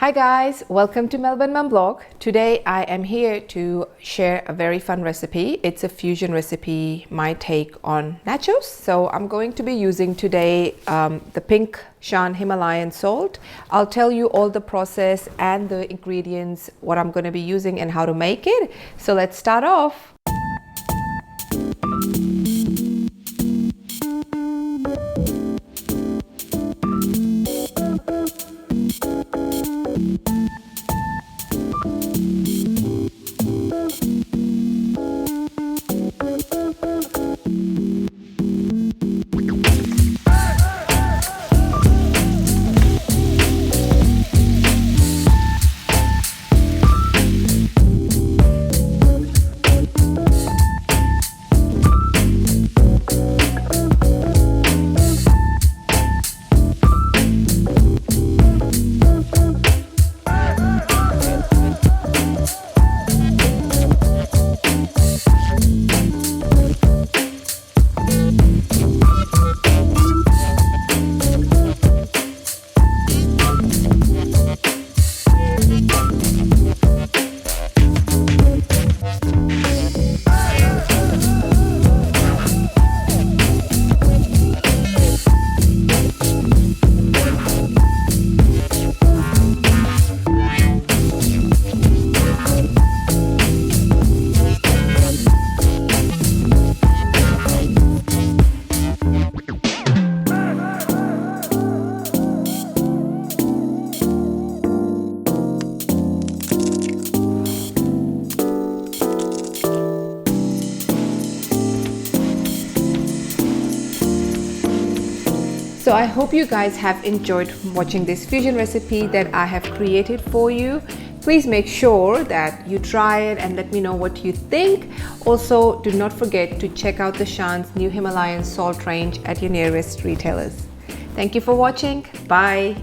Hi guys, welcome to Melbourne Mum Blog. Today I am here to share a very fun recipe. It's a fusion recipe, my take on nachos. So I'm going to be using today the pink Shan Himalayan salt. I'll tell you all the process and the ingredients, what I'm going to be using and how to make it. So let's start off. So I hope you guys have enjoyed watching this fusion recipe that I have created for you. Please make sure that you try it and let me know what you think. Also, do not forget to check out the Shan's new Himalayan salt range at your nearest retailers. Thank you for watching. Bye.